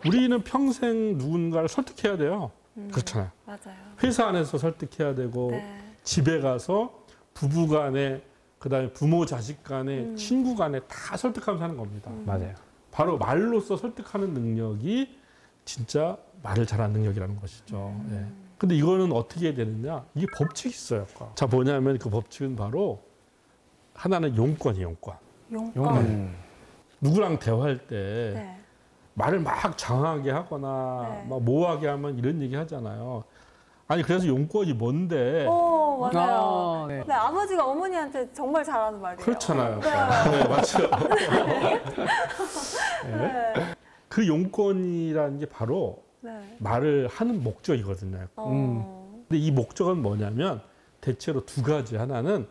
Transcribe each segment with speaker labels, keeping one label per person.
Speaker 1: 우리는 평생 누군가를 설득해야 돼요. 그렇잖아요.
Speaker 2: 맞아요.
Speaker 1: 회사 안에서 설득해야 되고
Speaker 2: 네.
Speaker 1: 집에 가서 부부 간에 그다음에 부모 자식 간에 친구 간에 다 설득하면서 하는 겁니다.
Speaker 3: 맞아요.
Speaker 1: 바로 말로써 설득하는 능력이 진짜 말을 잘하는 능력이라는 것이죠. 예. 근데 이거는 어떻게 되느냐? 이게 법칙이 있어요. 자, 뭐냐면 그 법칙은 바로 하나는 용건이에요, 용건.
Speaker 2: 용건.
Speaker 1: 누구랑 대화할 때
Speaker 2: 네.
Speaker 1: 말을 막 장하게 하거나
Speaker 2: 네.
Speaker 1: 막 모호하게 하면 이런 얘기 하잖아요. 아니 그래서 용건이 뭔데?
Speaker 2: 오, 맞아요.
Speaker 3: 네.
Speaker 2: 네, 아버지가 어머니한테 정말 잘하는 말이에요.
Speaker 1: 그렇잖아요.
Speaker 2: 네.
Speaker 1: 네, 맞죠.
Speaker 2: 네.
Speaker 1: 그 용건이라는 게 바로
Speaker 2: 네.
Speaker 1: 말을 하는 목적이거든요. 근데 이 목적은 뭐냐면 대체로 두 가지. 하나는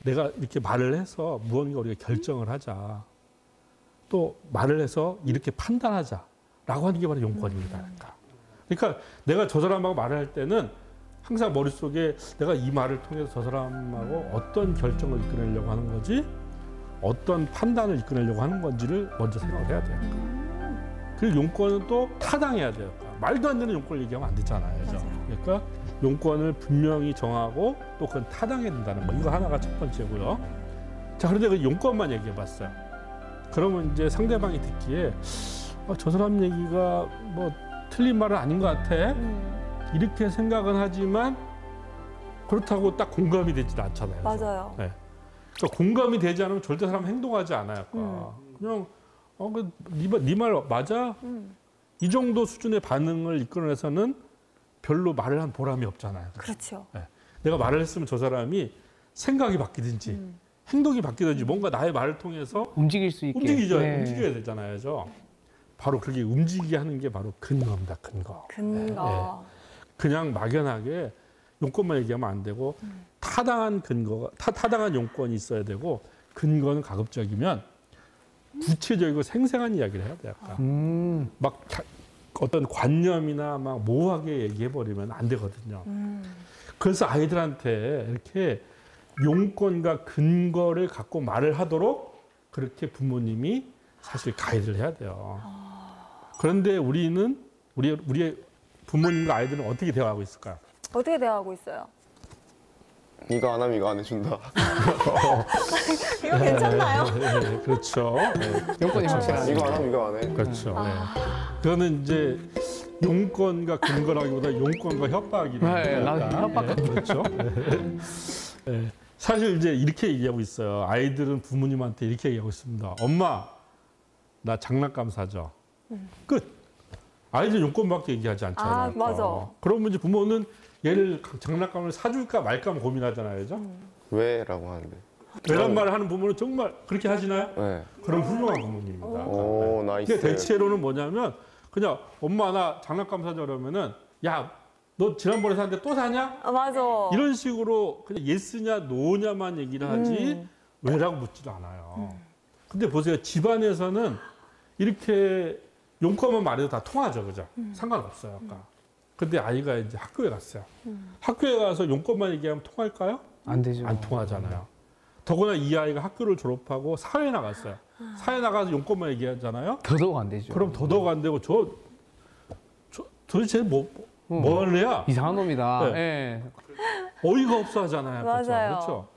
Speaker 1: 내가 이렇게 말을 해서 무언가 우리가 결정을 하자. 또 말을 해서 이렇게 판단하자라고 하는 게 바로 용건입니다. 그러니까 내가 저 사람하고 말을 할 때는 항상 머릿속에 내가 이 말을 통해서 저 사람하고 어떤 결정을 이끌어내려고 하는 거지, 어떤 판단을 이끌어내려고 하는 건지를 먼저 생각을 해야 돼요. 그리고 용건은 또 타당해야 돼요. 말도 안 되는 용건을 얘기하면 안 되잖아요. 그죠? 그러니까 용건을 분명히 정하고 또 그건 타당해야 된다는 거. 이거 하나가 첫 번째고요. 자, 그런데 그 용건만 얘기해 봤어요. 그러면 이제 상대방이 듣기에 저 사람 얘기가 뭐 틀린 말은 아닌 것 같아. 이렇게 생각은 하지만 그렇다고 딱 공감이 되지도 않잖아요.
Speaker 2: 맞아요.
Speaker 1: 네. 그러니까 공감이 되지 않으면 절대 사람 행동하지 않아요. 그냥 네 말 맞아? 이 정도 수준의 반응을 이끌어내서는 별로 말을 한 보람이 없잖아요.
Speaker 2: 그렇죠.
Speaker 1: 네. 내가 말을 했으면 저 사람이 생각이 바뀌든지 행동이 바뀌든지 뭔가 나의 말을 통해서
Speaker 3: 움직일 수 있게.
Speaker 1: 움직여야 되잖아요. 그죠? 바로 그렇게 움직이게 하는 게 바로 근거입니다. 근거.
Speaker 2: 근거.
Speaker 1: 그냥 막연하게 용건만 얘기하면 안 되고 타당한 근거가 타당한 용건이 있어야 되고 근거는 가급적이면 구체적이고 생생한 이야기를 해야 돼요. 막 어떤 관념이나 막 모호하게 얘기해 버리면 안 되거든요. 그래서 아이들한테 이렇게 용건과 근거를 갖고 말을 하도록 그렇게 부모님이 사실 가이드를 해야 돼요. 그런데 우리의 부모님과 아이들은 어떻게 대화하고 있을까요?
Speaker 2: 어떻게 대화하고 있어요?
Speaker 4: 이거 안 하면 이거 안 해준다.
Speaker 2: 이거 괜찮나요?
Speaker 1: 네, 그렇죠.
Speaker 3: 용건이 확실하네.
Speaker 4: 이거 안 하면 이거 안 해.
Speaker 1: 그렇죠. 그거는 이제 용건과 근거라기보다 용건과 협박이라고.
Speaker 3: 네, 나도 협박.
Speaker 1: 그렇죠. 네. 사실 이제 이렇게 얘기하고 있어요. 아이들은 부모님한테 이렇게 얘기하고 있습니다. 엄마, 나 장난감 사줘. 끝. 아이들 용건밖에 얘기하지 않잖아요.
Speaker 2: 아, 맞아.
Speaker 1: 그러면 이제 부모는 얘를 장난감을 사줄까 말까 고민하잖아요. 그죠?
Speaker 4: 왜? 라고 하는데.
Speaker 1: 왜란 말을 하는 부모는 정말 그렇게 하시나요?
Speaker 4: 네.
Speaker 1: 그럼 훌륭한 부모님입니다.
Speaker 4: 오, 나이스.
Speaker 1: 근데 대체로는 뭐냐면 그냥 엄마 나 장난감 사자 그러면은 야, 너 지난번에 샀는데 또 사냐?
Speaker 2: 아, 맞아.
Speaker 1: 이런 식으로 그냥 예스냐 노냐만 얘기를 하지 왜라고 묻지도 않아요. 근데 보세요. 집안에서는 이렇게 용건만 말해도 다 통하죠. 그죠? 상관없어요. 근데 아이가 이제 학교에 갔어요. 학교에 가서 용건만 얘기하면 통할까요?
Speaker 3: 안 되죠.
Speaker 1: 안 통하잖아요. 더구나 이 아이가 학교를 졸업하고 사회에 나갔어요. 사회에 나가서 용건만 얘기하잖아요.
Speaker 3: 더더욱 안 되죠.
Speaker 1: 그럼 더더욱 안 되고 도대체 뭘 해야?
Speaker 3: 이상한 놈이다.
Speaker 1: 네.
Speaker 3: 예.
Speaker 1: 어이가 없어 하잖아요.
Speaker 2: 맞아요.
Speaker 1: 그렇죠?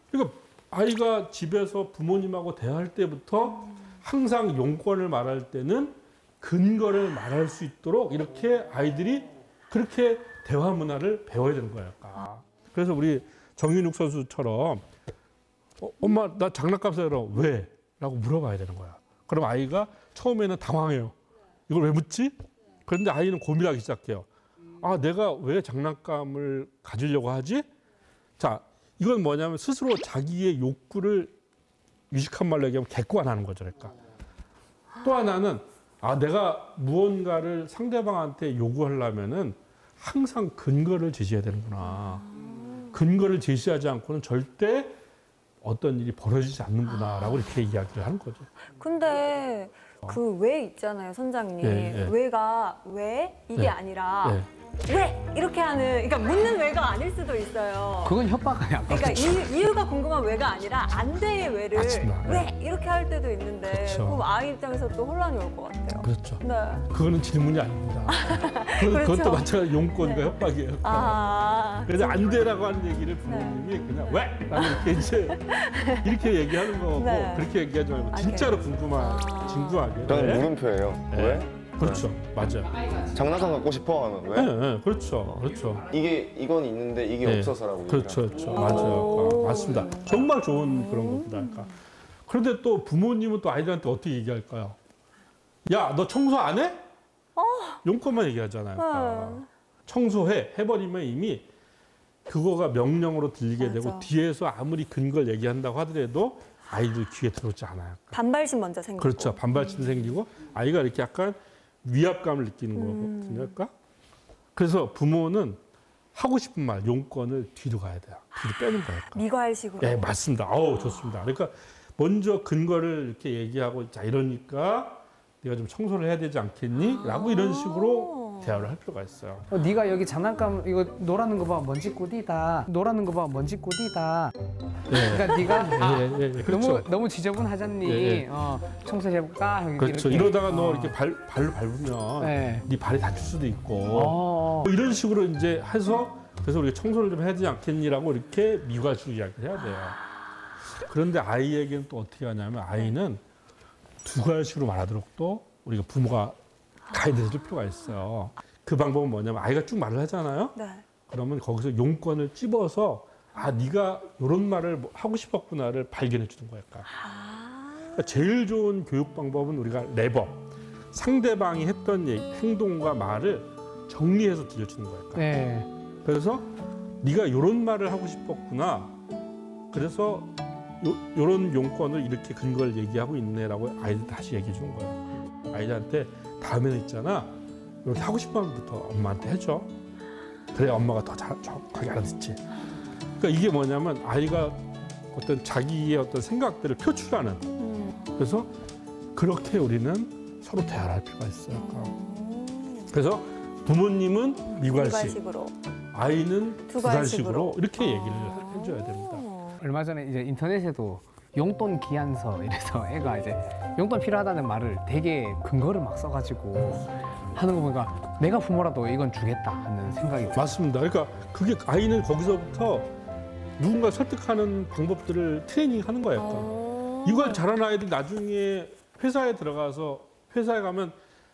Speaker 1: 그러니까 아이가 집에서 부모님하고 대화할 때부터 항상 용건을 말할 때는 근거를 말할 수 있도록 이렇게 아이들이 그렇게 대화 문화를 배워야 되는 거예요. 그래서 우리 정윤욱 선수처럼 엄마 나 장난감 사러 왜? 라고 물어봐야 되는 거야. 그럼 아이가 처음에는 당황해요. 이걸 왜 묻지? 그런데 아이는 고민하기 시작해요. 아, 내가 왜 장난감을 가지려고 하지? 자, 이건 뭐냐면 스스로 자기의 욕구를 유식한 말로 얘기하면 객관하는 거죠. 그러니까. 또 하나는 내가 무언가를 상대방한테 요구하려면은 항상 근거를 제시해야 되는구나. 근거를 제시하지 않고는 절대 어떤 일이 벌어지지 않는구나라고 이렇게 이야기를 하는 거죠.
Speaker 2: 근데 그 왜 있잖아요, 선장님.
Speaker 1: 예.
Speaker 2: 왜가 왜 이게
Speaker 1: 예.
Speaker 2: 아니라
Speaker 1: 예.
Speaker 2: 왜 이렇게 하는, 그러니까 묻는 왜가 아닐 수도 있어요.
Speaker 3: 그건 협박 아니야.
Speaker 2: 그러니까 이유가 궁금한 왜가 아니라 안 돼의 왜를
Speaker 1: 맞습니다.
Speaker 2: 왜 이렇게 할 때도 있는데
Speaker 1: 그렇죠.
Speaker 2: 그럼 아이 입장에서 또 혼란이 올 것 같아요.
Speaker 1: 그렇죠.
Speaker 2: 네.
Speaker 1: 그거는 질문이 아닙니다.
Speaker 2: 그렇죠.
Speaker 1: 그것도 마찬가지 용건과
Speaker 2: 네.
Speaker 1: 협박이에요.
Speaker 2: 아.
Speaker 1: 그래서 안 되라고 하는 얘기를 부모님이 그냥 왜? 라고 이렇게 이제 이렇게 얘기하는 거고
Speaker 2: 네.
Speaker 1: 그렇게 얘기하지 말고
Speaker 2: 아,
Speaker 1: 진짜로
Speaker 2: 그래요?
Speaker 1: 진부하게.
Speaker 4: 저는
Speaker 1: 왜?
Speaker 4: 물음표예요.
Speaker 1: 네.
Speaker 4: 왜?
Speaker 1: 그렇죠. 맞아요.
Speaker 4: 장난감 갖고 싶어 하면 왜?
Speaker 1: 네, 네, 그렇죠. 그렇죠.
Speaker 4: 이건 있는데 이게
Speaker 1: 네.
Speaker 4: 없어서라고.
Speaker 1: 그렇죠. 그렇죠.
Speaker 2: 오.
Speaker 1: 맞아요. 맞습니다. 정말 좋은 그런 겁니다. 그러니까. 그런데 또 부모님은 또 아이들한테 어떻게 얘기할까요? 야, 너 청소 안 해? 용건만 얘기하잖아요. 그러니까. 청소해. 해버리면 이미 그거가 명령으로 들리게
Speaker 2: 맞아.
Speaker 1: 되고 뒤에서 아무리 근거를 얘기한다고 하더라도 아이들 귀에 들어오지 않아요.
Speaker 2: 반발심 먼저 생기고.
Speaker 1: 그렇죠. 반발심 생기고 아이가 이렇게 약간 위압감을 느끼는 거거든요. 그러니까 그래서 부모는 하고 싶은 말, 용건을 뒤로 가야 돼요. 뒤로 빼는 거예요.
Speaker 2: 미괄식으로.
Speaker 1: 네, 맞습니다. 어우, 좋습니다. 그러니까 먼저 근거를 이렇게 얘기하고 자 이러니까 네가 좀 청소를 해야 되지 않겠니? 라고 이런 식으로 대화를 할 필요가 있어요.
Speaker 3: 네가 여기 장난감 이거 노라는 거 봐 먼지꼬디다. 노라는 거 봐 먼지꼬디다.
Speaker 1: 네.
Speaker 3: 그러니까 네가
Speaker 1: 예, 예, 예, 그렇죠.
Speaker 3: 너무 지저분하잖니.
Speaker 1: 예, 예.
Speaker 3: 청소해볼까?
Speaker 1: 그렇죠.
Speaker 3: 이렇게.
Speaker 1: 이러다가 너 이렇게 발로 밟으면
Speaker 3: 네.
Speaker 1: 네 발이 다칠 수도 있고 뭐 이런 식으로 이제 해서 그래서 우리가 청소를 좀 해야 되지 않겠니라고 이렇게 미괄식으로 이야기를 해야 돼요. 그런데 아이에게는 또 어떻게 하냐면 아이는 두 가지로 말하도록 또 우리가 부모가 가이드 해줄 필요가 있어요. 그 방법은 뭐냐면 아이가 쭉 말을 하잖아요.
Speaker 2: 네.
Speaker 1: 그러면 거기서 용건을 찝어서 아 네가 이런 말을 하고 싶었구나를 발견해 주는 거예요. 그러니까 제일 좋은 교육 방법은 우리가 레버 상대방이 했던 행동과 말을 정리해서 들려주는 거예요.
Speaker 3: 네.
Speaker 1: 그래서 네가 이런 말을 하고 싶었구나. 그래서 요런 용건을 이렇게 근거를 얘기하고 있네라고 아이들 다시 얘기해 주는 거예요. 아이들한테 다음에는 있잖아. 이렇게 하고 싶은 말부터 엄마한테 해줘. 그래야 엄마가 더 정확하게 알아듣지. 그러니까 이게 뭐냐면 아이가 어떤 자기의 어떤 생각들을 표출하는. 그래서 그렇게 우리는 서로 대화를 할 필요가 있어요. 그래서 부모님은 미괄식으로, 아이는 두괄식으로 이렇게 얘기를 해줘야 됩니다.
Speaker 3: 얼마 전에 이제 인터넷에도 용돈 기한서 이래서 애가 이제 용돈 필요하다는 말을 되게 근거를 막 써가지고 하는 거 보니까 내가 부모라도 이건 주겠다 하는 생각이 들어요.
Speaker 1: 맞습니다. 그러니까 그게 아이는 거기서부터 누군가 설득하는 방법들을 트레이닝하는 거예요. 이걸 잘하는 아이들 나중에 회사에 들어가서 회사에 가면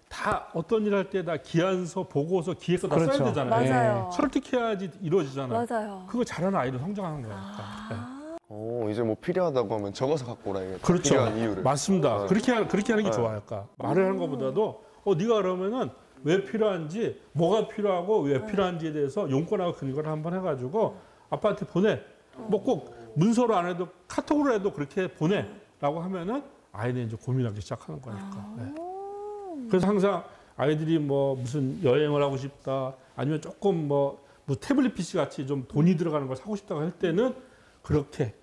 Speaker 1: 다 어떤 일 할 때 다 기한서, 보고서, 기획서 다
Speaker 3: 그렇죠.
Speaker 1: 써야 되잖아요.
Speaker 2: 맞아요.
Speaker 1: 설득해야지 이루어지잖아요.
Speaker 2: 맞아요.
Speaker 1: 그거 잘하는 아이를 성장하는 거예요.
Speaker 4: 이제 뭐 필요하다고 하면 적어서 갖고 오라야겠다.
Speaker 1: 그렇죠.
Speaker 4: 필요한 이유를.
Speaker 1: 맞습니다.
Speaker 4: 네.
Speaker 1: 그렇게 하는 게
Speaker 4: 네.
Speaker 1: 좋아요. 그러니까 말을 하는 것보다도 네가 그러면은 왜 필요한지, 뭐가 필요하고 왜 필요한지에 대해서 용건하고 근거를 한번 해가지고 아빠한테 보내. 뭐 꼭 문서로 안 해도 카톡으로 해도 그렇게 보내라고 하면은 아이는 이제 고민하기 시작하는 거니까. 네. 그래서 항상 아이들이 뭐 무슨 여행을 하고 싶다, 아니면 조금 뭐 태블릿 PC 같이 좀 돈이 들어가는 걸 사고 싶다고 할 때는 그렇게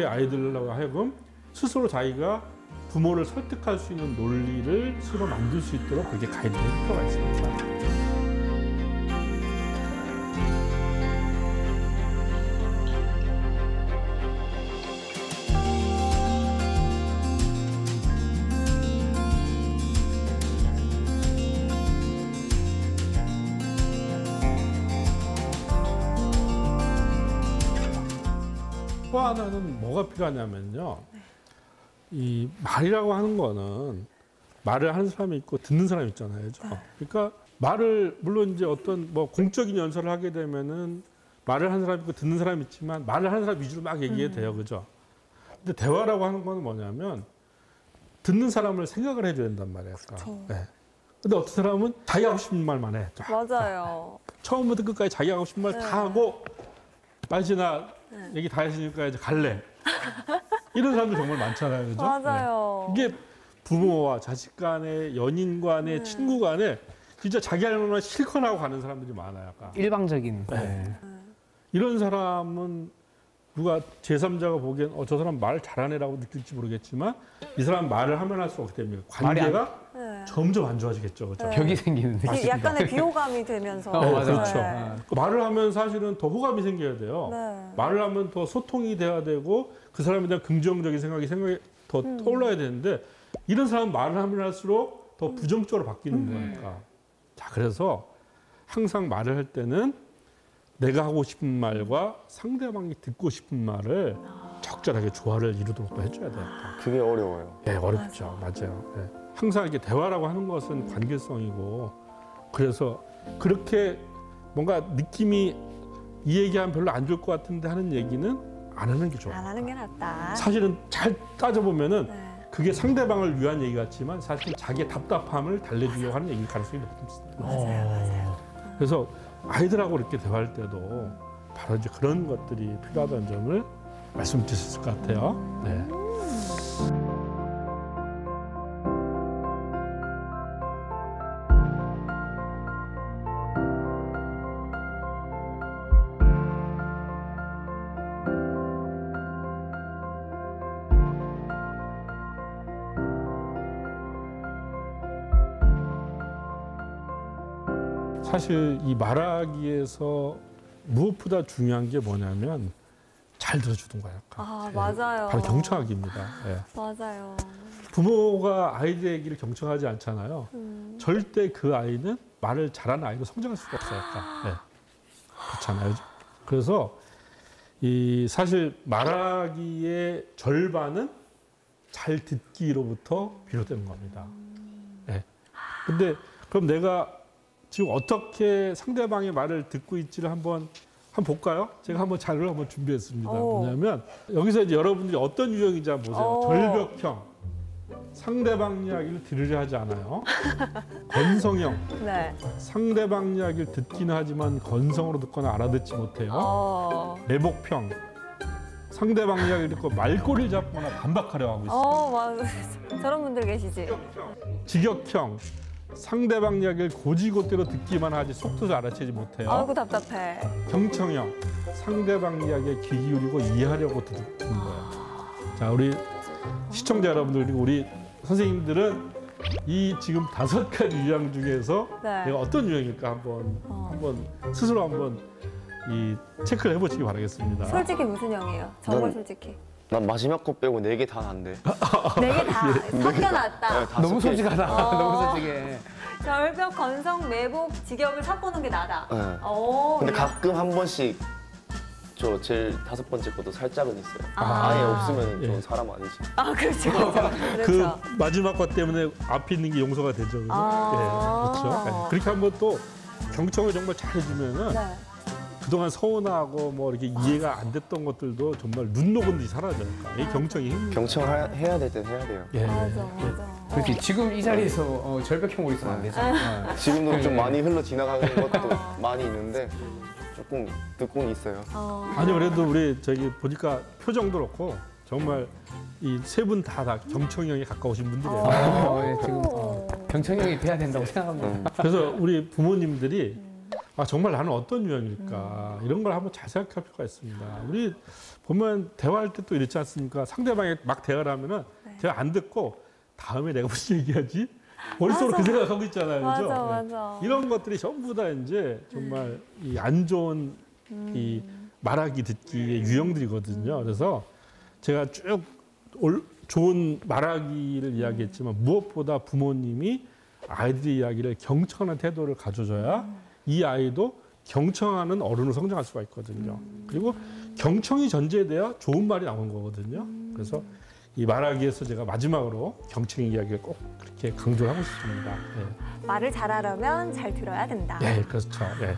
Speaker 1: 아이들로 하여금 스스로 자기가 부모를 설득할 수 있는 논리를 스스로 만들 수 있도록 그렇게 가이드를 할 필요가 있습니다. 또 하나는 뭐가 필요하냐면요. 이 말이라고 하는 거는 말을 하는 사람이 있고 듣는 사람이 있잖아요. 그죠? 그러니까 말을 물론 이제 어떤 뭐 공적인 연설을 하게 되면은 말을 하는 사람이 있고 듣는 사람이 있지만 말을 하는 사람 위주로 막 얘기해도 돼요. 그죠? 근데 대화라고 하는 거는 뭐냐면 듣는 사람을 생각을 해줘야 된단 말이에요. 네. 근데 어떤 사람은 자기 하고 싶은 말만 해.
Speaker 2: 맞아요.
Speaker 1: 처음부터 끝까지 자기 하고 싶은 말 다 하고 말지나 얘기 다 했으니까 이제 갈래. 이런 사람들 정말 많잖아요. 그죠?
Speaker 2: 맞아요.
Speaker 1: 네. 이게 부모와 자식 간에 연인 간에 친구 간에 진짜 자기 할 말만 실컷 하고 가는 사람들이 많아요. 약간.
Speaker 3: 일방적인.
Speaker 1: 네. 이런 사람은 누가 제3자가 보기엔 저 사람 말 잘하네라고 느낄지 모르겠지만 이 사람 말을 하면 할수록 어떻게 됩니까? 관계가 점점 안 좋아지겠죠. 그렇죠?
Speaker 3: 벽이 생기는 느낌.
Speaker 2: 약간의 비호감이 되면서.
Speaker 3: 맞아요.
Speaker 1: 그렇죠.
Speaker 2: 네.
Speaker 1: 말을 하면 사실은 더 호감이 생겨야 돼요.
Speaker 2: 네.
Speaker 1: 말을 하면 더 소통이 돼야 되고 그 사람에 대한 긍정적인 생각이 더 떠올라야 되는데 이런 사람 말을 하면 할수록 더 부정적으로 바뀌는 거니까. 자, 그래서 항상 말을 할 때는 내가 하고 싶은 말과 상대방이 듣고 싶은 말을 적절하게 조화를 이루도록 또 해줘야 돼요.
Speaker 4: 그게 어려워요.
Speaker 1: 예, 어렵죠. 맞아요. 예. 항상 이렇게 대화라고 하는 것은 관계성이고 그래서 그렇게 뭔가 느낌이 이 얘기하면 별로 안 좋을 것 같은데 하는 얘기는 안 하는 게 좋아요.
Speaker 2: 안 하는 게 낫다.
Speaker 1: 사실은 잘 따져보면은
Speaker 2: 네.
Speaker 1: 그게 상대방을 위한 얘기 같지만 사실 자기의 답답함을 달래주려고 하는 얘기일 가능성이 높습니다.
Speaker 2: 맞아요.
Speaker 1: 그래서 아이들하고 이렇게 대화할 때도 바로 이제 그런 것들이 필요하다는 점을 말씀드릴 수 있을 것 같아요. 네. 사실 이 말하기에서 무엇보다 중요한 게 뭐냐면 잘 들어주는 거예요.
Speaker 2: 아,
Speaker 1: 예.
Speaker 2: 맞아요.
Speaker 1: 바로 경청하기입니다. 예.
Speaker 2: 맞아요.
Speaker 1: 부모가 아이들 얘기를 경청하지 않잖아요. 절대 그 아이는 말을 잘하는 아이로 성장할 수가 없어요. 예. 그렇잖아요. 그래서 이 사실 말하기의 절반은 잘 듣기로부터 비롯되는 겁니다. 예. 근데 그럼 내가 지금 어떻게 상대방의 말을 듣고 있지를 한번 볼까요? 제가 한번 자료를 한번 준비했습니다.
Speaker 2: 오.
Speaker 1: 뭐냐면 여기서 이제 여러분들이 어떤 유형인지 한번 보세요.
Speaker 2: 오.
Speaker 1: 절벽형, 상대방 이야기를 들으려 하지 않아요. 건성형,
Speaker 2: 네.
Speaker 1: 상대방 이야기를 듣기는 하지만 건성으로 듣거나 알아듣지 못해요. 매복형, 상대방 이야기를 듣고 말꼬리를 잡거나 반박하려 하고 있어요.
Speaker 2: 맞아. 저런 분들 계시지.
Speaker 1: 직역형, 상대방 이야기를 고지고대로 듣기만 하지 속 뜻을 알아채지 못해요.
Speaker 2: 아이고 답답해.
Speaker 1: 경청형, 상대방 이야기에 귀 기울이고 이해하려고 듣는 거예요. 자, 우리 시청자 여러분들 그리고 우리 선생님들은 이 지금 5가지 유형 중에서
Speaker 2: 네.
Speaker 1: 내가 어떤 유형일까 한번 스스로 한번 이 체크를 해보시기 바라겠습니다.
Speaker 2: 솔직히 무슨 형이에요? 정말
Speaker 4: 난-
Speaker 2: 솔직히.
Speaker 4: 난 마지막 거 빼고 4개 다 안 돼.
Speaker 2: 4개 다 섞여놨다.
Speaker 4: 네, 다
Speaker 3: 너무
Speaker 4: 섞여 있어요.
Speaker 3: 솔직하다.
Speaker 2: 어.
Speaker 3: 너무 솔직해.
Speaker 2: 절벽, 건성, 매복, 직역을 섞어놓은 게 나다.
Speaker 4: 네. 근데 가끔 한 번씩 저 제일 5번째 것도 살짝은 있어요.
Speaker 2: 아.
Speaker 4: 아예 없으면
Speaker 1: 예.
Speaker 4: 좀 사람 아니지.
Speaker 2: 그렇죠.
Speaker 1: 그
Speaker 2: 그렇죠.
Speaker 1: 마지막 것 때문에 앞에 있는 게 용서가 되죠. 그죠?
Speaker 2: 아.
Speaker 1: 예, 그렇죠. 예. 그렇게 한번 또 경청을 정말 잘해주면은
Speaker 2: 네.
Speaker 1: 그동안 서운하고 뭐 이렇게 이해가 안 됐던 것들도 정말 눈 녹은 듯이 사라져요. 이 경청이 힘입니다.
Speaker 4: 경청해야 될 땐 해야 돼요.
Speaker 1: 예.
Speaker 2: 맞아, 맞아.
Speaker 3: 그렇지. 지금 이 자리에서 절벽형으로 있으면 안 되죠.
Speaker 4: 지금도 좀 많이 흘러 지나가는 것도 많이 있는데 조금 듣고는 있어요.
Speaker 1: 아니 그래도 우리 저기 보니까 표정도 그렇고 정말 이 세 분 다 경청형에 가까우신 분들이에요.
Speaker 3: 예, 지금 경청형이 돼야 된다고 생각합니다.
Speaker 1: 그래서 우리 부모님들이 정말 나는 어떤 유형일까 이런 걸 한번 잘 생각할 필요가 있습니다. 우리 보면 대화할 때 또 이렇지 않습니까? 상대방이 막 대화를 하면은 제가 안 듣고 다음에 내가 무슨 얘기하지? 머릿속으로 그 생각하고 있잖아요. 그죠?
Speaker 2: 맞아,
Speaker 1: 네.
Speaker 2: 맞아.
Speaker 1: 이런 것들이 전부 다 이제 정말 이 안 좋은 이 말하기 듣기의 유형들이거든요. 그래서 제가 쭉 좋은 말하기를 이야기했지만 무엇보다 부모님이 아이들의 이야기를 경청하는 태도를 가져줘야 이 아이도 경청하는 어른으로 성장할 수가 있거든요. 그리고 경청이 전제돼야 좋은 말이 나오는 거거든요. 그래서 이 말하기에서 제가 마지막으로 경청 이야기를 꼭 그렇게 강조하고 싶습니다.
Speaker 2: 말을 잘하려면 잘 들어야 된다.
Speaker 1: 예, 그렇죠. 예.